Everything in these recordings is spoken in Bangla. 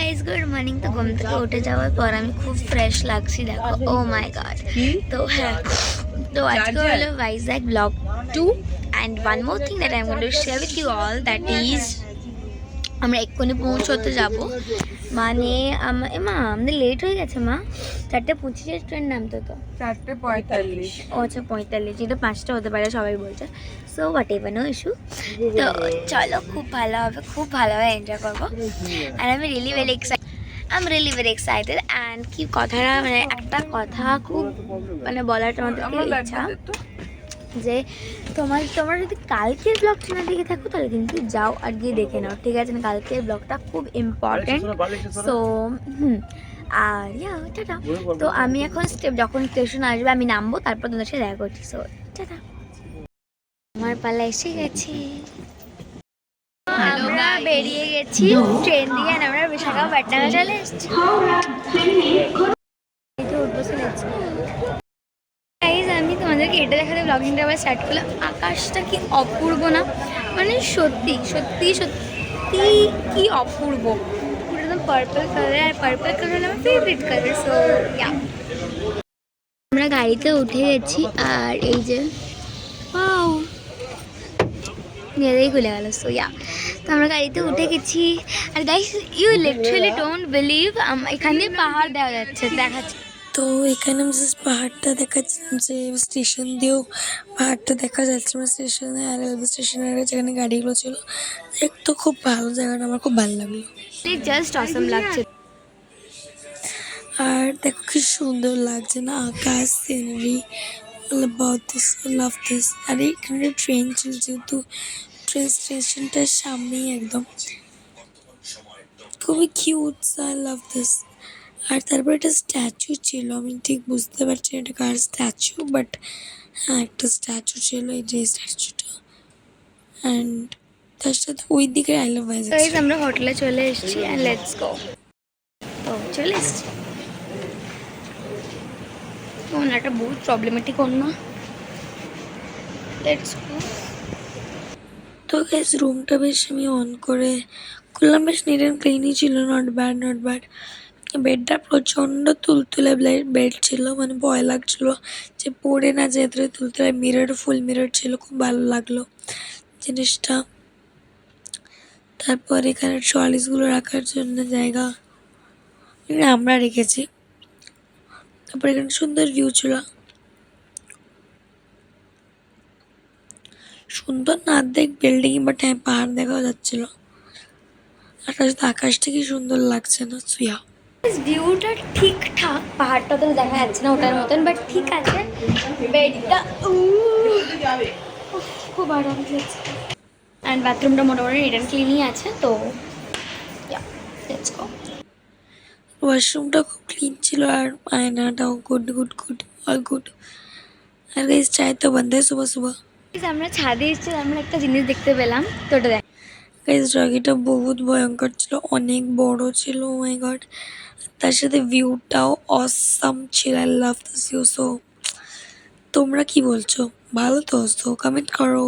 Guys good morning. তো ঘুম থেকে উঠে যাওয়ার পর আমি খুব ফ্রেশ লাগছি, দেখো। Oh my God. তো হ্যাঁ, তো আজকে হলো Vizag vlog 2 and one more thing that I am going to share with you all, that is আমরা এক্ষুনি পৌঁছতে যাব। মানে মা আমাদের লেট হয়ে গেছে মা, 4:25 ট্রেন নামতো তো 4:45। ও আচ্ছা 45, যেটা 5টা হতে পারে সবাই বলছে। So whatever, no issue. তো চলো, খুব ভালো হবে, খুব ভালোভাবে এনজয় করবো। আর আমি রিয়েলি ভেরি এক্সাইটেড অ্যান্ড কি কথাটা, মানে একটা কথা খুব মানে বলার তোমাদেরকে ইচ্ছা যে তোমরা যদি কালকের ব্লগটা না দেখে থাকো তাহলে কিন্তু যাও আর গিয়ে দেখে নাও, ঠিক আছে? কালকের ব্লগটা খুব ইম্পর্টেন্ট। সো আর টাটা। তো আমি এখন যখন স্টেশন আসবে আমি নামবো, তারপর তোমাদের সাথে দেখা করছি। সো টাটা, আমার পালা এসে গেছি। আমরা বেরিয়ে গেছি ট্রেন দিয়ে, আমরা বিশাখাপট্টনমে চলে এসেছি। আমি তোমাদেরকে এটা দেখাতে ব্লগিংটা আবার স্টার্ট করলাম। আকাশটা কি অপূর্ব না, মানে সত্যি সত্যি সত্যি কি অপূর্ব, পুরো একদম পার্পল কালার। আর পার্পল কালার আমার ফেভারিট কালার। সো আমরা গাড়িতে উঠে গেছি আর এই যে নিজেই খুলে গেল। সো তো আমরা গাড়িতে উঠে গেছি। আর guys, you literally don't believe এখানে পাহাড় দেখাচ্ছে। তো এখানে আমি জাস্ট পাহাড়টা দেখাচ্ছিলাম, যে স্টেশন দিয়েও পাহাড়টা দেখা যাচ্ছে। আমরা স্টেশনে আর রেলওয়ে স্টেশনের যেখানে গাড়িগুলো ছিল, একটু খুব ভালো জায়গাটা, আমার খুব ভালো লাগলো। জাস্ট অসম লাগছে। আর দেখো কি সুন্দর লাগছে না, আকাশ, scenery, about this, I love this. আর এখানে ট্রেন ছিল, যেহেতু ট্রেন স্টেশনটার সামনেই একদম, খুবই কিউট। I love this. আর তারপর একটা স্ট্যাচু ছিল, আমি ঠিক বুঝতে পারছি এটা কার স্ট্যাচু, বাট হ্যাঁ একটা স্ট্যাচু ছিল, এই যে স্ট্যাচুটা। অ্যান্ড তার সাথে ওই দিকে আই লাভ ভাইজ্যাগ। গাইস আমরা হোটেলে চলে এসেছি এন্ড লেটস গো। তো চলে এসেছি। ওনাটা বহুত প্রবলেমেটিক না, লেটস গো। তো গাইস রুমটা বেশ আমি অন করে খুললাম, বেশ নিট অ্যান্ড ক্লিনই ছিল, নট ব্যাড। বেডটা প্রচণ্ড তুলতুলে বেড ছিল, মানে ভয় লাগছিল যে পড়ে না যায়, তুলতুলে ফুল মিরর ছিল, খুব ভালো লাগলো জিনিসটা। তারপর এখানে ট্রলিসগুলো রাখার জন্য জায়গা আমরা রেখেছি। তারপর এখানে সুন্দর ভিউ ছিল, সুন্দর না দেখ বিল্ডিং, বাট হ্যাঁ পাহাড় দেখাও যাচ্ছিল। আর তার সাথে আকাশটা কি সুন্দর লাগছে না, সুয়া। ভিউটা ঠিকঠাক, পাহাড়টা তো দেখা যাচ্ছে না ওটার মতন, বাট ঠিক আছে। বেডটা খুব আরাম লাগছে। অ্যান্ড বাথরুমটা মোটামুটি নিট অ্যান্ড ক্লিনই আছে। তো লেটস গো। ওয়াশরুমটা খুব ক্লিন ছিল, আর আয়নাটাও গুড অল গুড। আর গাইস চাই তো বন্ধ সুবহ। আমরা ছাদে এসেছি, আমরা একটা জিনিস দেখতে পেলাম, তো ওটা দেখ। গাইস ডগিটা বহুত ভয়ঙ্কর ছিল, অনেক বড় ছিল, ও মাই গড। তার সাথে ভিউটাও অসাম ছিল। I love this view. So তোমরা কি বলছো, ভালো তো? সো কমেন্ট করো।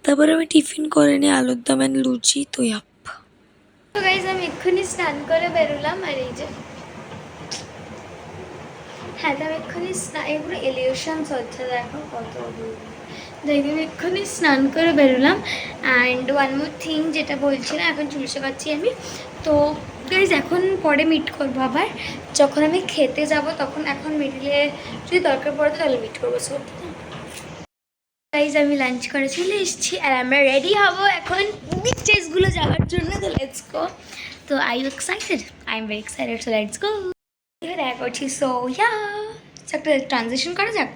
তারপরে আমি টিফিন করে নিই আলুর দম অ্যান্ড লুচি। তো তো গাইজ আমি এক্ষুনি স্নান করে বেরোলাম। আর এই যে হ্যাঁ, তো আমি এক্ষুনি এগুলো এলিউশনস হচ্ছে, দেখো কত দেখবেন। এক্ষুনি স্নান করে বেরোলাম। অ্যান্ড ওয়ান মোর থিং যেটা বলছিলাম, এখন চুল শেখাচ্ছি আমি। তো গাইজ এখন পরে মিট করবো আবার, যখন আমি খেতে যাব তখন। এখন মিডিলে যদি দরকার পড়ে তাহলে মিট করবো। সো গাইজ আমি লাঞ্চ করে চলে এসেছি আর আমরা রেডি হব এখন বিচেসগুলো যাওয়ার জন্য। তো লেটস গো। তো I U excited? I am very excited. So let's go. দেখা করছি। সো একটা ট্রানজিশন করা যাক।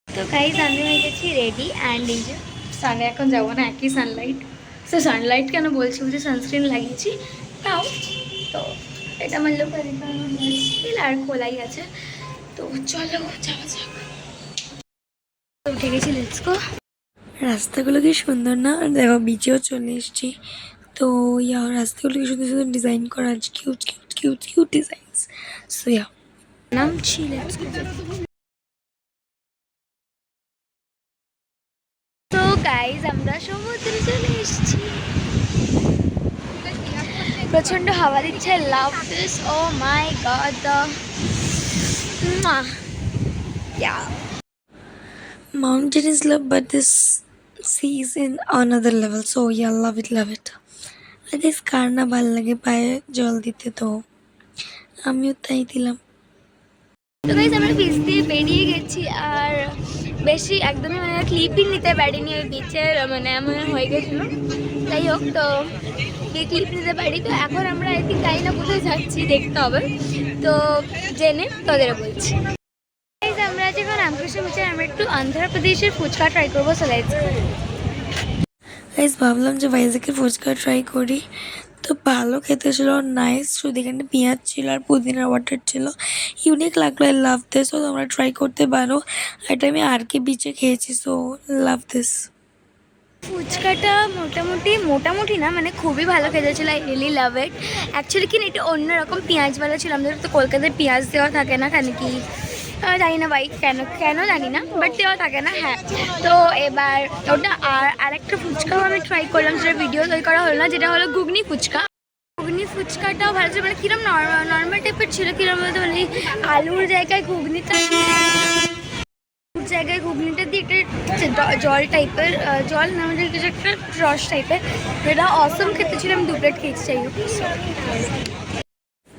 তো গাইজ আমি হয়ে গেছি রেডি। অ্যান্ড এই যে সানে এখন যাবো না, একই সানলাইট। সো সানলাইট কেন বলছি, বুঝে সানস্ক্রিন লাগিয়েছি তাও। তো এটা আমার লোক আর খোলাই আছে। তো চলো যাওয়া যাক। উঠে গেছি, লেটস গো। রাস্তাগুলো কি সুন্দর না? আর দেখো বিচেও চলে এসেছি। তো রাস্তাগুলো কি সুন্দর ডিজাইন করা আছে, কিউট ডিজাইনস। সো নামছি, লেটস গো। তো গাইজ আমরা সমুদ্রে চলে এসেছি। প্রচণ্ড হাওয়া দিচ্ছে। Love this, oh my god, the Mountain is love, but this sea is in another level. So yeah, love it, love it. I guess কার না ভাল লাগে পায়ে জল দিতে, তো আমিও তাই দিলাম। তো গাইজ আমরা বিচ দিয়ে বেরিয়ে গেছি, আর বেশি একদমই মানে ক্লিপই নিতে পারিনি ওই বিচের, মানে এমন হয়ে গেছিলো। যাই হোক, তো ক্লিপ নিতে পারি। তো এখন আমরা আই থিঙ্ক জানি না কোথায় যাচ্ছি, দেখতে হবে, তো জেনে তোদেরও বলছি। গাইজ আমরা যখন রামকৃষ্ণ বিচে আমরা একটু অন্ধ্রপ্রদেশের ফুচকা ট্রাই করবো। So let's go. গাইস ভাবলাম যে ভাইজাগের ফুচকা ট্রাই করি, তো ভালো খেতে ছিল, নাইস, শুধু এখানে পেঁয়াজ ছিল আর পুদিনার ওয়াটার ছিল, ইউনিক লাগলো। I love this. সো তোমরা ট্রাই করতে পারো। এটা আমি আর কে বিচে খেয়েছি, সো লাভ দিস। ফুচকাটা মোটামুটি না, মানে খুবই ভালো খেতে ছিল। I really love it. Actually কি না, এটা অন্যরকম পেঁয়াজওয়ালা ছিল। আমাদের তো কলকাতায় পেঁয়াজ দেওয়া থাকে না, কেন কি জানি না ভাই, কেন জানি না, বাট দেওয়া থাকে না। হ্যাঁ, তো এবার ওটা আরেকটা ফুচকাও আমি ট্রাই করলাম, যেটা ভিডিও তৈরি করা হলো না, যেটা হলো ঘুগনি ফুচকা। ঘুগনি ফুচকাটাও ভালো ছিল, মানে কিরম নর্মাল টাইপের ছিল, কিরম বলতে মানে আলুর জায়গায় ঘুগনিটা দিয়ে একটা জল টাইপের, জল না আমাদের কিছু একটা রস টাইপের, যেটা অসম খেতে ছিল। আমি 2 প্লেট খেয়েছি। চাই হোক,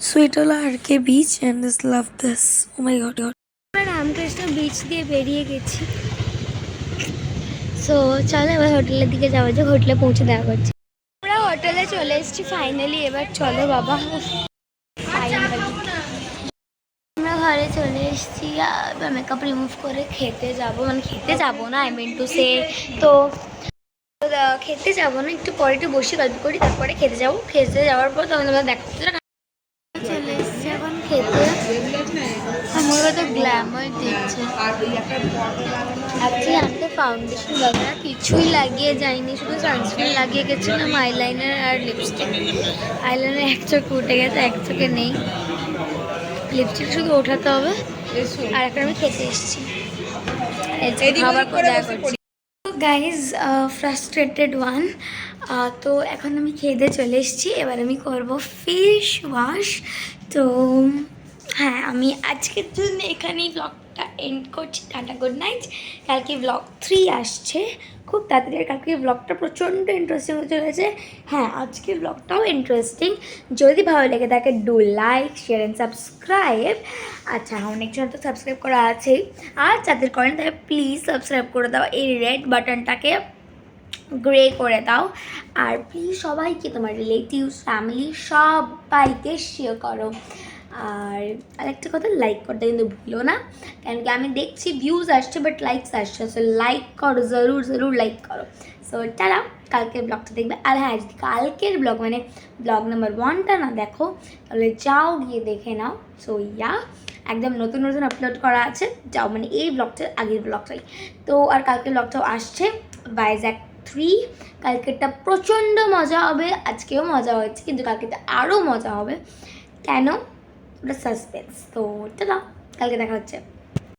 সো এটা হলো R K Beach and this love this. Oh my God. আমরা রামকৃষ্ণ বিচ দিয়ে বেরিয়ে গেছি। সো চলো এবার হোটেলের দিকে যাওয়া যাক, হোটেলে পৌঁছে দেখা করছি। আমরা হোটেলে চলে এসেছি ফাইনালি। এবার চলো বাবা, ফাইনালি আমরা ঘরে চলে এসেছি। মেকআপ রিমুভ করে খেতে যাবো, মানে খেতে যাবো না, আই মিন টু সে, তো খেতে যাবো না, একটু পরে একটু বসে গল্প করি, তারপরে খেতে যাবো। খেতে যাওয়ার পর তখন আমরা দেখা চলে এসছি এখন খেতে। আমার কত গ্ল্যামার দিচ্ছে। অ্যাকচুয়ালি আমি তো ফাউন্ডেশন বাগেরা কিছুই লাগিয়ে যাইনি, শুধু সানস্ক্রিন লাগিয়ে গেছিলাম, আইলাইনার আর লিপস্টিক। আইলাইনার এক চোখ উঠে গেছে, এক চোখে নেই। লিপস্টিক শুধু ওঠাতে হবে। আর এখন আমি খেতে এসেছি, খাবার পর দেখা করছি। Guys, frustrated one. তো এখন আমি খেতে চলে এসেছি। এবার আমি করবো ফেস ওয়াশ। তো হ্যাঁ, আমি আজকের জন্য এখানেই ব্লগটা এন্ড করছি। Tata, good night. কালকে ব্লগ 3 আসছে খুব তাড়াতাড়ি। কালকে ব্লগটা প্রচণ্ড ইন্টারেস্টিং হতে চলেছে। হ্যাঁ, আজকের ব্লগটাও ইন্টারেস্টিং। যদি ভালো লেগে থাকে, do like, share and subscribe. আচ্ছা, অনেকজন তো সাবস্ক্রাইব করা আছেই, আর যাদের করেন তাহলে প্লিজ সাবস্ক্রাইব করে দাও, এই রেড বাটনটাকে গ্রে করে দাও। আর প্লিজ সবাইকে, তোমার রিলেটিভস, ফ্যামিলি সবাইকে শেয়ার করো। আর আরেকটা কথা, লাইক করতে কিন্তু ভুলো না, কারণ কি আমি দেখছি ভিউজ আসছে বাট লাইকস আসছে। সো লাইক করো, জরুর লাইক করো। সো টাটা, কালকের ব্লগটা দেখবে। আর হ্যাঁ, যদি কালকের ব্লগ মানে ব্লগ নাম্বার 1টা না দেখো, তাহলে যাও গিয়ে দেখে নাও। সো একদম নতুন আপলোড করা আছে, যাও, মানে এই ব্লগটার আগের ব্লগটাই। তো আর কালকের ব্লগটাও আসছে, ভাইজ্যাগ 3। কালকেরটা প্রচণ্ড মজা হবে, আজকেও মজা হয়েছে, কিন্তু কালকেরটা আরও মজা হবে। কেন, ওটা সাসপেন্স। তো টাটা, কালকে দেখা হচ্ছে।